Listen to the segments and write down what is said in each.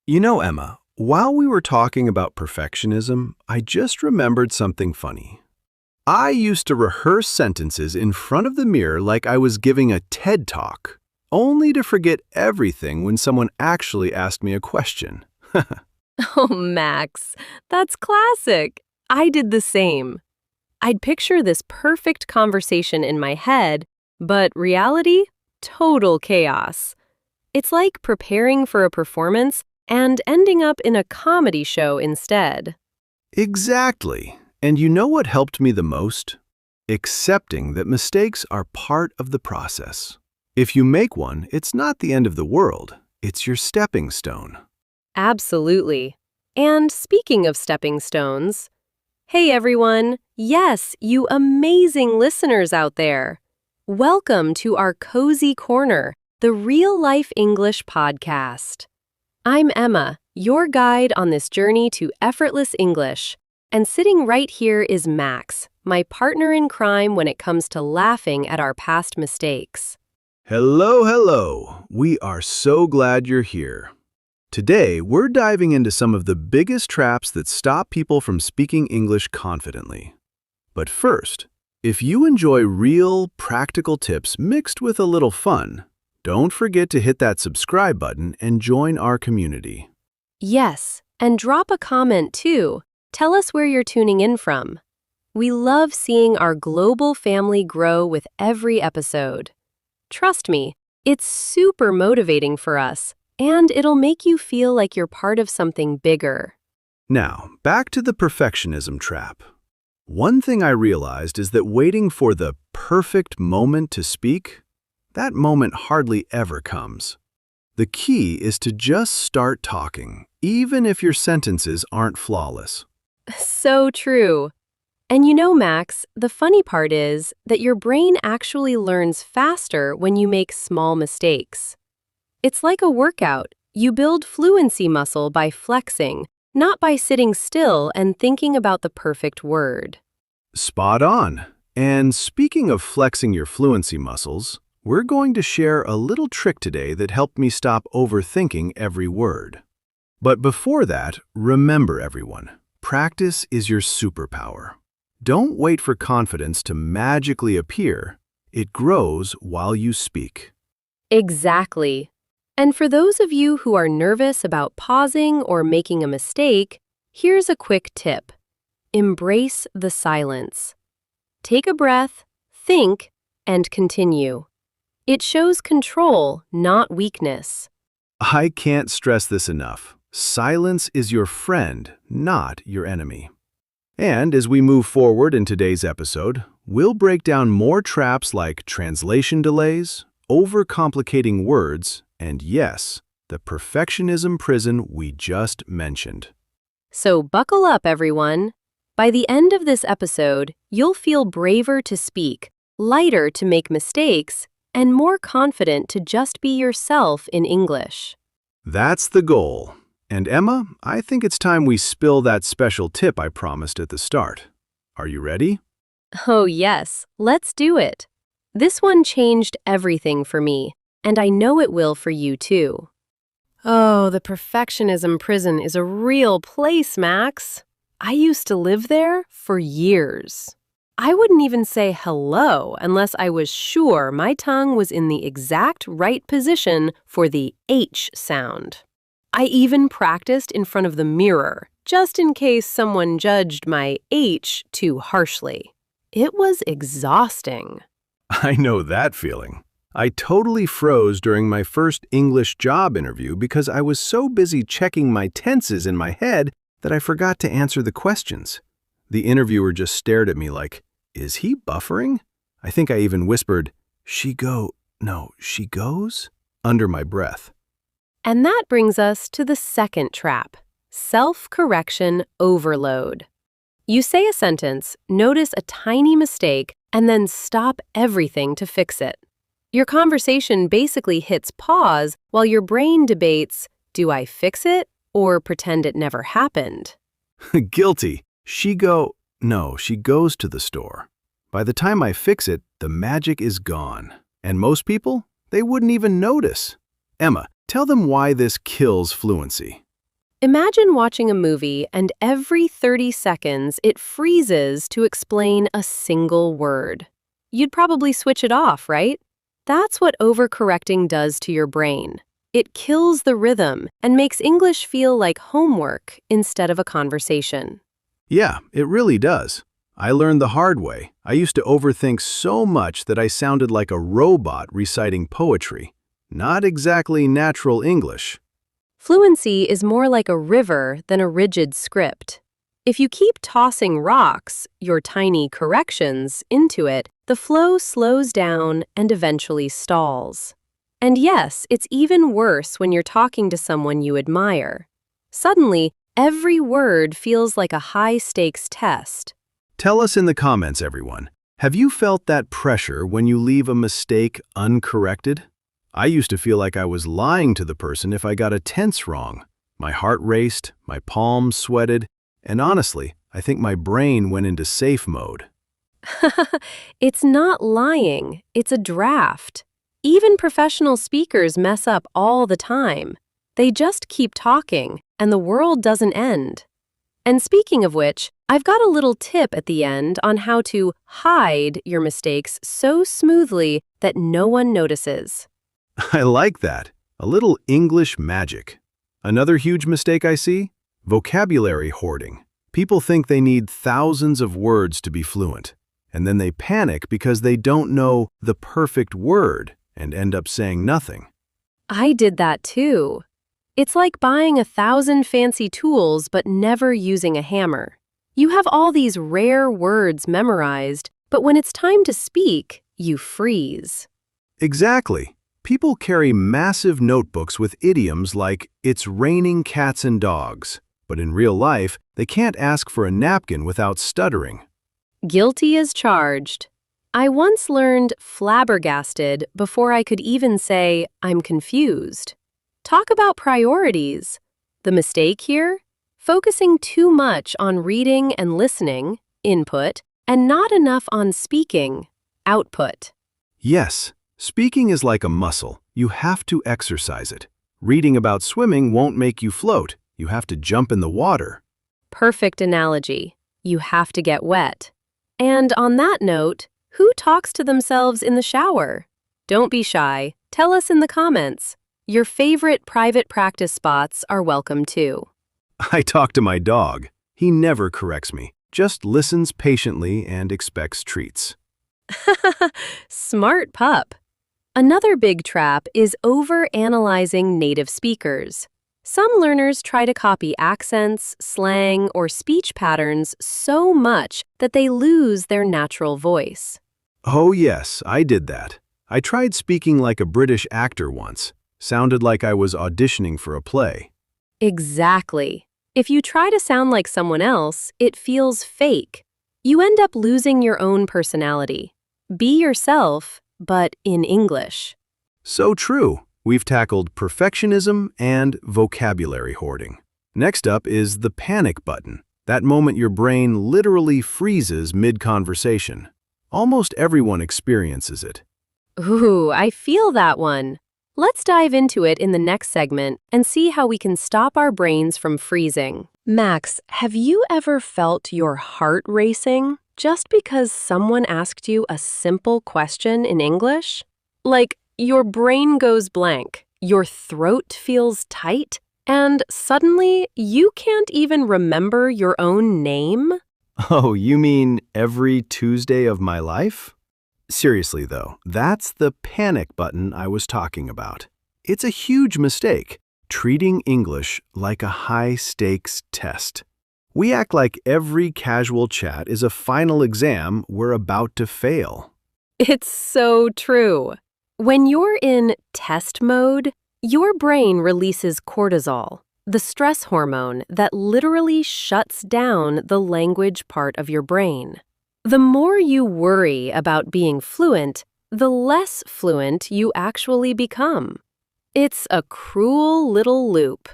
You know, Emma, while we were talking about perfectionism, I just remembered something funny. I used to rehearse sentences in front of the mirror like I was giving a TED Talk, only to forget everything when someone actually asked me a question. Oh, Max, that's classic. I did the same. I'd picture this perfect conversation in my head, but reality? Total chaos. It's like preparing for a performance and ending up in a comedy show instead. Exactly. And you know what helped me the most? Accepting that mistakes are part of the process. If you make one, it's not the end of the world. It's your stepping stone. Absolutely. And speaking of stepping stones, hey everyone, yes, you amazing listeners out there. Welcome to our Cozy Corner, the Real Life English podcast. I'm Emma, your guide on this journey to effortless English. And sitting right here is Max, my partner in crime when it comes to laughing at our past mistakes. Hello, hello. We are so glad you're here. Today, we're diving into some of the biggest traps that stop people from speaking English confidently. But first, if you enjoy real, practical tips mixed with a little fun, don't forget to hit that subscribe button and join our community. Yes, and drop a comment too. Tell us where you're tuning in from. We love seeing our global family grow with every episode. Trust me, it's super motivating for us, and it'll make you feel like you're part of something bigger. Now, back to the perfectionism trap. One thing I realized is that waiting for the perfect moment to speak, that moment hardly ever comes. The key is to just start talking, even if your sentences aren't flawless. So true. And you know, Max, the funny part is that your brain actually learns faster when you make small mistakes. It's like a workout. You build fluency muscle by flexing, not by sitting still and thinking about the perfect word. Spot on. And speaking of flexing your fluency muscles, we're going to share a little trick today that helped me stop overthinking every word. But before that, remember everyone, practice is your superpower. Don't wait for confidence to magically appear. It grows while you speak. Exactly. And for those of you who are nervous about pausing or making a mistake, here's a quick tip. Embrace the silence. Take a breath, think, and continue. It shows control, not weakness. I can't stress this enough. Silence is your friend, not your enemy. And as we move forward in today's episode, we'll break down more traps like translation delays, overcomplicating words, and yes, the perfectionism prison we just mentioned. So buckle up, everyone. By the end of this episode, you'll feel braver to speak, lighter to make mistakes, and more confident to just be yourself in English. That's the goal. And Emma, I think it's time we spill that special tip I promised at the start. Are you ready? Oh yes, let's do it. This one changed everything for me, and I know it will for you too. Oh, the perfectionism prison is a real place, Max. I used to live there for years. I wouldn't even say hello unless I was sure my tongue was in the exact right position for the H sound. I even practiced in front of the mirror, just in case someone judged my H too harshly. It was exhausting. I know that feeling. I totally froze during my first English job interview because I was so busy checking my tenses in my head that I forgot to answer the questions. The interviewer just stared at me like, is he buffering? I think I even whispered, she goes, under my breath. And that brings us to the second trap, self-correction overload. You say a sentence, notice a tiny mistake, and then stop everything to fix it. Your conversation basically hits pause while your brain debates, do I fix it or pretend it never happened? Guilty. She goes to the store. By the time I fix it, the magic is gone. And most people, they wouldn't even notice. Emma, tell them why this kills fluency. Imagine watching a movie and every 30 seconds it freezes to explain a single word. You'd probably switch it off, right? That's what overcorrecting does to your brain. It kills the rhythm and makes English feel like homework instead of a conversation. Yeah, it really does. I learned the hard way. I used to overthink so much that I sounded like a robot reciting poetry. Not exactly natural English. Fluency is more like a river than a rigid script. If you keep tossing rocks, your tiny corrections, into it, the flow slows down and eventually stalls. And yes, it's even worse when you're talking to someone you admire. Suddenly, every word feels like a high-stakes test. Tell us in the comments, everyone. Have you felt that pressure when you leave a mistake uncorrected? I used to feel like I was lying to the person if I got a tense wrong. My heart raced, my palms sweated, and honestly, I think my brain went into safe mode. It's not lying, it's a draft. Even professional speakers mess up all the time. They just keep talking, and the world doesn't end. And speaking of which, I've got a little tip at the end on how to hide your mistakes so smoothly that no one notices. I like that. A little English magic. Another huge mistake I see? Vocabulary hoarding. People think they need thousands of words to be fluent, and then they panic because they don't know the perfect word and end up saying nothing. I did that too. It's like buying 1,000 fancy tools but never using a hammer. You have all these rare words memorized, but when it's time to speak, you freeze. Exactly. People carry massive notebooks with idioms like, "It's raining cats and dogs," but in real life, they can't ask for a napkin without stuttering. Guilty as charged. I once learned flabbergasted before I could even say, I'm confused. Talk about priorities. The mistake here? Focusing too much on reading and listening, input, and not enough on speaking, output. Yes, speaking is like a muscle. You have to exercise it. Reading about swimming won't make you float. You have to jump in the water. Perfect analogy. You have to get wet. And on that note, who talks to themselves in the shower? Don't be shy. Tell us in the comments. Your favorite private practice spots are welcome too. I talk to my dog. He never corrects me, just listens patiently and expects treats. Smart pup. Another big trap is over-analyzing native speakers. Some learners try to copy accents, slang, or speech patterns so much that they lose their natural voice. Oh yes, I did that. I tried speaking like a British actor once. Sounded like I was auditioning for a play. Exactly. If you try to sound like someone else, it feels fake. You end up losing your own personality. Be yourself, but in English. So true. We've tackled perfectionism and vocabulary hoarding. Next up is the panic button. That moment your brain literally freezes mid-conversation. Almost everyone experiences it. Ooh, I feel that one. Let's dive into it in the next segment and see how we can stop our brains from freezing. Max, have you ever felt your heart racing just because someone asked you a simple question in English? Like, your brain goes blank, your throat feels tight, and suddenly you can't even remember your own name? Oh, you mean every Tuesday of my life? Seriously though, that's the panic button I was talking about. It's a huge mistake, treating English like a high-stakes test. We act like every casual chat is a final exam we're about to fail. It's so true. When you're in test mode, your brain releases cortisol, the stress hormone that literally shuts down the language part of your brain. The more you worry about being fluent, the less fluent you actually become. It's a cruel little loop.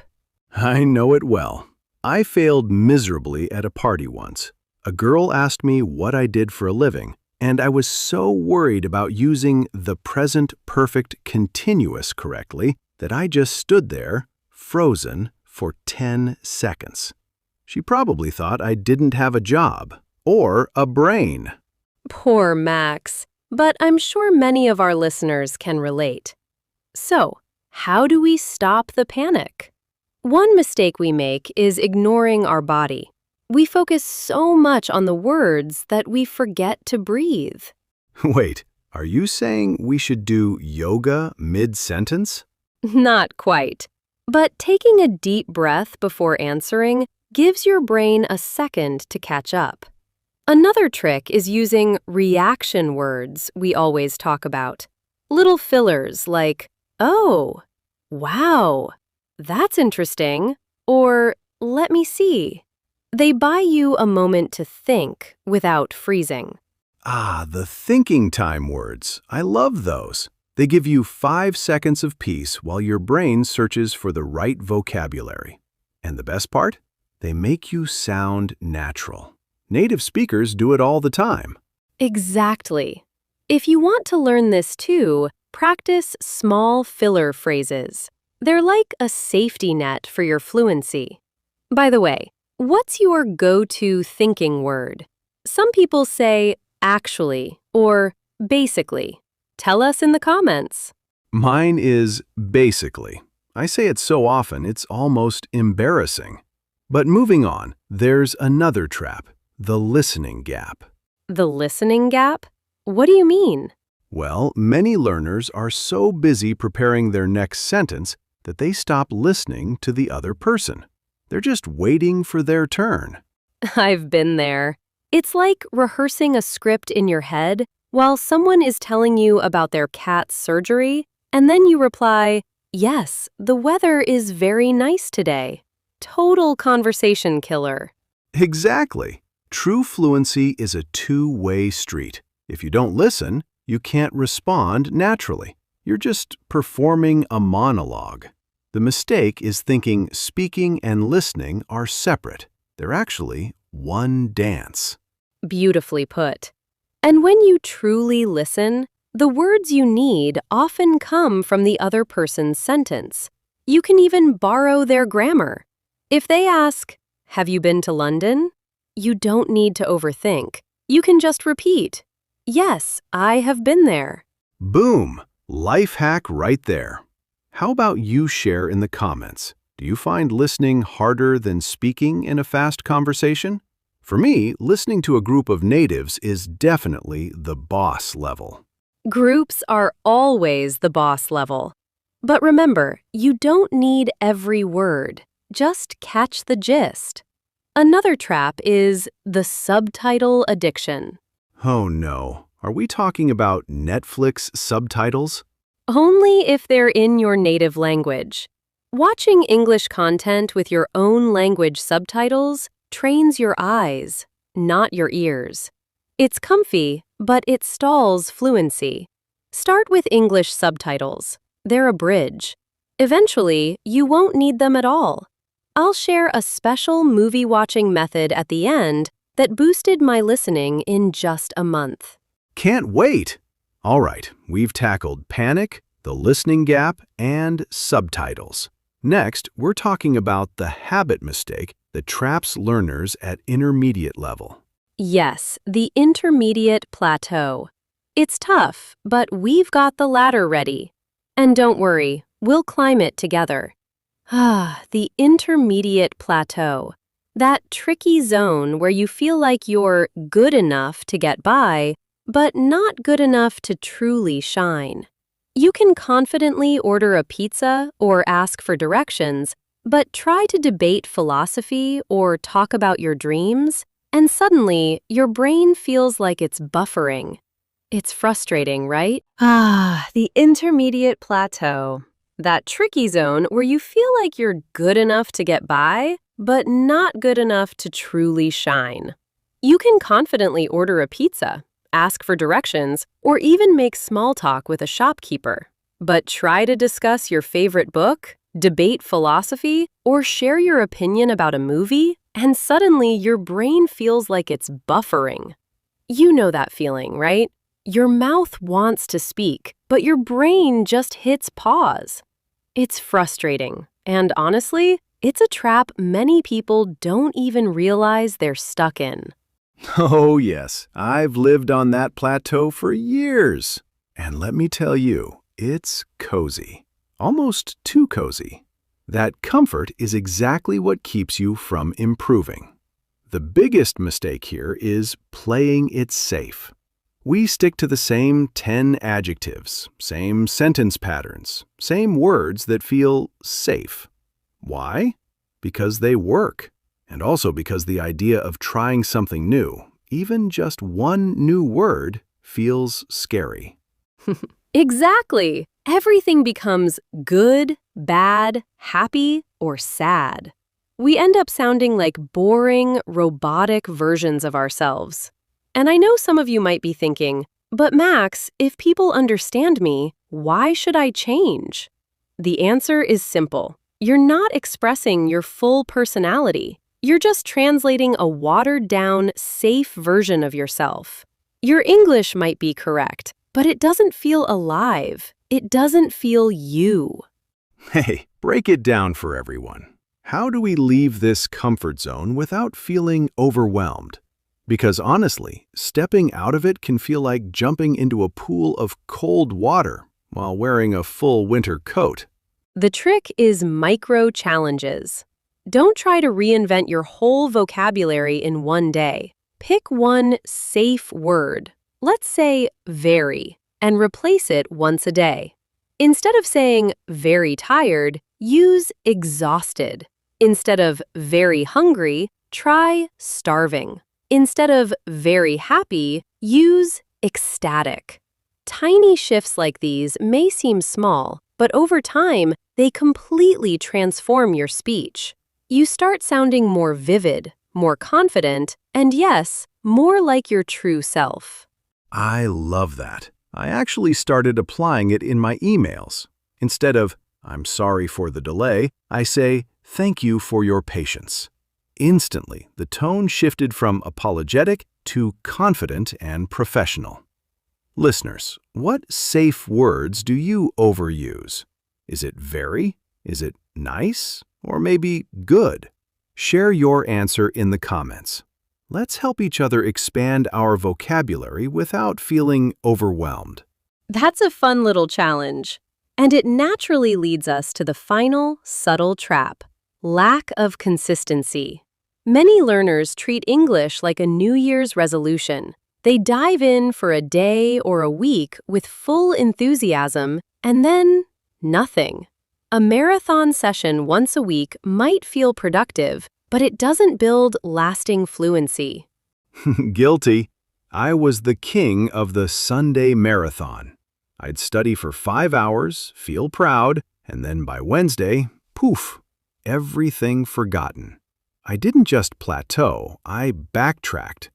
I know it well. I failed miserably at a party once. A girl asked me what I did for a living, and I was so worried about using the present perfect continuous correctly that I just stood there, frozen, for 10 seconds. She probably thought I didn't have a job or a brain. Poor Max, but I'm sure many of our listeners can relate. So, how do we stop the panic? One mistake we make is ignoring our body. We focus so much on the words that we forget to breathe. Wait, are you saying we should do yoga mid-sentence? Not quite. But taking a deep breath before answering gives your brain a second to catch up. Another trick is using reaction words we always talk about. Little fillers like, oh, wow, that's interesting, or let me see. They buy you a moment to think without freezing. Ah, the thinking time words. I love those. They give you 5 seconds of peace while your brain searches for the right vocabulary. And the best part? They make you sound natural. Native speakers do it all the time. Exactly. If you want to learn this too, practice small filler phrases. They're like a safety net for your fluency. By the way, what's your go-to thinking word? Some people say actually or basically. Tell us in the comments. Mine is basically. I say it so often it's almost embarrassing. But moving on, there's another trap, the listening gap. The listening gap? What do you mean? Well, many learners are so busy preparing their next sentence that they stop listening to the other person. They're just waiting for their turn. I've been there. It's like rehearsing a script in your head while someone is telling you about their cat's surgery, and then you reply, yes, the weather is very nice today. Total conversation killer. Exactly. True fluency is a two-way street. If you don't listen, you can't respond naturally. You're just performing a monologue. The mistake is thinking speaking and listening are separate. They're actually one dance. Beautifully put. And when you truly listen, the words you need often come from the other person's sentence. You can even borrow their grammar. If they ask, "Have you been to London?" you don't need to overthink. You can just repeat, "Yes, I have been there." Boom! Life hack right there. How about you share in the comments? Do you find listening harder than speaking in a fast conversation? For me, listening to a group of natives is definitely the boss level. Groups are always the boss level. But remember, you don't need every word. Just catch the gist. Another trap is the subtitle addiction. Oh no, are we talking about Netflix subtitles? Only if they're in your native language. Watching English content with your own language subtitles trains your eyes, not your ears. It's comfy, but it stalls fluency. Start with English subtitles. They're a bridge. Eventually, you won't need them at all. I'll share a special movie-watching method at the end that boosted my listening in just a month. Can't wait! All right, we've tackled panic, the listening gap, and subtitles. Next, we're talking about the habit mistake that traps learners at intermediate level. Yes, the intermediate plateau. It's tough, but we've got the ladder ready. And don't worry, we'll climb it together. The intermediate plateau. That tricky zone where you feel like you're good enough to get by, but not good enough to truly shine. You can confidently order a pizza or ask for directions, but try to debate philosophy or talk about your dreams, and suddenly your brain feels like it's buffering. It's frustrating, right? The intermediate plateau. That tricky zone where you feel like you're good enough to get by, but not good enough to truly shine. You can confidently order a pizza, ask for directions, or even make small talk with a shopkeeper. But try to discuss your favorite book, debate philosophy, or share your opinion about a movie, and suddenly your brain feels like it's buffering. You know that feeling, right? Your mouth wants to speak, but your brain just hits pause. It's frustrating, and honestly, It's a trap many people don't even realize they're stuck in. Oh yes, I've lived on that plateau for years. And let me tell you, it's cozy. Almost too cozy. That comfort is exactly what keeps you from improving. The biggest mistake here is playing it safe. We stick to the same 10 adjectives, same sentence patterns, same words that feel safe. Why? Because they work, and also because the idea of trying something new, even just one new word, feels scary. Exactly. Everything becomes good, bad, happy, or sad. We end up sounding like boring, robotic versions of ourselves. And I know some of you might be thinking, but Max, if people understand me, why should I change? The answer is simple. You're not expressing your full personality. You're just translating a watered-down, safe version of yourself. Your English might be correct, but it doesn't feel alive. It doesn't feel you. Hey, break it down for everyone. How do we leave this comfort zone without feeling overwhelmed? Because honestly, stepping out of it can feel like jumping into a pool of cold water while wearing a full winter coat. The trick is micro-challenges. Don't try to reinvent your whole vocabulary in one day. Pick one safe word, let's say very, and replace it once a day. Instead of saying very tired, use exhausted. Instead of very hungry, try starving. Instead of very happy, use ecstatic. Tiny shifts like these may seem small, but over time, they completely transform your speech. You start sounding more vivid, more confident, and yes, more like your true self. I love that. I actually started applying it in my emails. Instead of, "I'm sorry for the delay," I say, "Thank you for your patience." Instantly, the tone shifted from apologetic to confident and professional. Listeners, what safe words do you overuse? Is it very? Is it nice? Or maybe good? Share your answer in the comments. Let's help each other expand our vocabulary without feeling overwhelmed. That's a fun little challenge. And it naturally leads us to the final, subtle trap: lack of consistency. Many learners treat English like a New Year's resolution. They dive in for a day or a week with full enthusiasm, and then nothing. A marathon session once a week might feel productive, but it doesn't build lasting fluency. Guilty. I was the king of the Sunday marathon. I'd study for 5 hours, feel proud, and then by Wednesday, poof, everything forgotten. I didn't just plateau, I backtracked.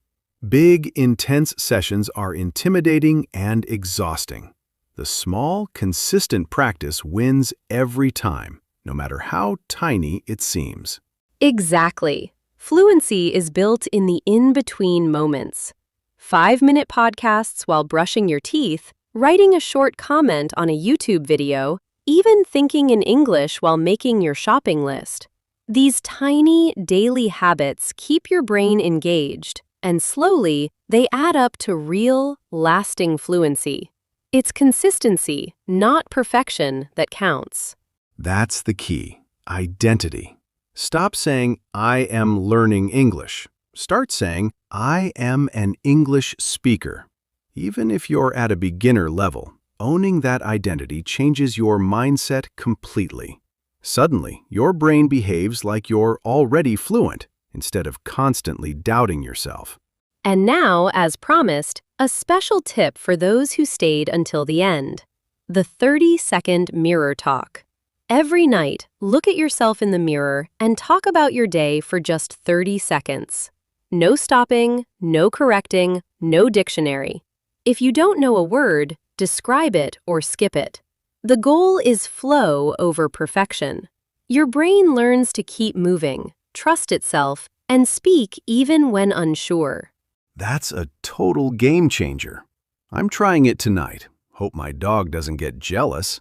Big, intense sessions are intimidating and exhausting. The small, consistent practice wins every time, no matter how tiny it seems. Exactly. Fluency is built in the in-between moments. 5-minute podcasts while brushing your teeth, writing a short comment on a YouTube video, even thinking in English while making your shopping list. These tiny, daily habits keep your brain engaged, and slowly, they add up to real, lasting fluency. It's consistency, not perfection, that counts. That's the key. Identity. Stop saying, "I am learning English." Start saying, "I am an English speaker." Even if you're at a beginner level, owning that identity changes your mindset completely. Suddenly, your brain behaves like you're already fluent instead of constantly doubting yourself. And now, as promised, a special tip for those who stayed until the end: the 30-second mirror talk. Every night, look at yourself in the mirror and talk about your day for just 30 seconds. No stopping, no correcting, no dictionary. If you don't know a word, describe it or skip it. The goal is flow over perfection. Your brain learns to keep moving, trust itself, and speak even when unsure. That's a total game changer. I'm trying it tonight. Hope my dog doesn't get jealous.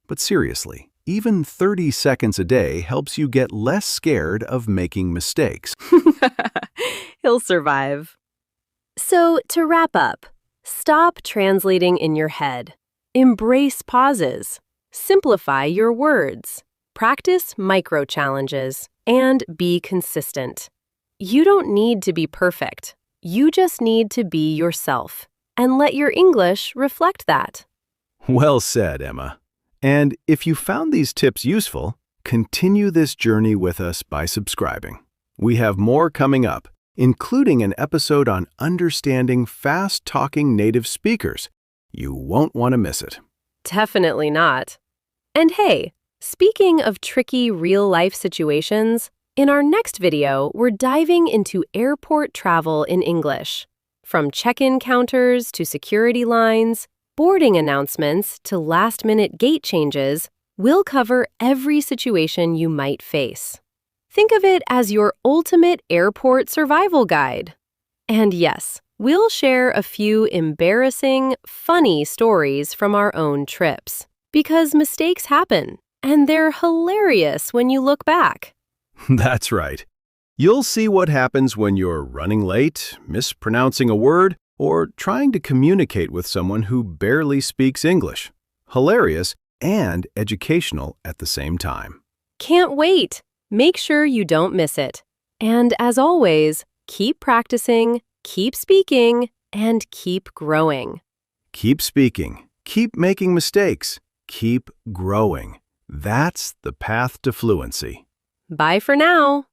But seriously, Even 30 seconds a day helps you get less scared of making mistakes. He'll survive. So, to wrap up, stop translating in your head. Embrace pauses. Simplify your words. Practice micro-challenges. And be consistent. You don't need to be perfect. You just need to be yourself. And let your English reflect that. Well said, Emma. And if you found these tips useful, continue this journey with us by subscribing. We have more coming up, including an episode on understanding fast-talking native speakers. You won't want to miss it. Definitely not. And hey, speaking of tricky real-life situations, in our next video, we're diving into airport travel in English. From check-in counters to security lines, boarding announcements to last-minute gate changes, we'll cover every situation you might face. Think of it as your ultimate airport survival guide. And yes, we'll share a few embarrassing, funny stories from our own trips. Because mistakes happen, and they're hilarious when you look back. That's right. You'll see what happens when you're running late, mispronouncing a word, or trying to communicate with someone who barely speaks English. Hilarious and educational at the same time. Can't wait! Make sure you don't miss it. And as always, keep practicing, keep speaking, and keep growing. Keep speaking, keep making mistakes, keep growing. That's the path to fluency. Bye for now.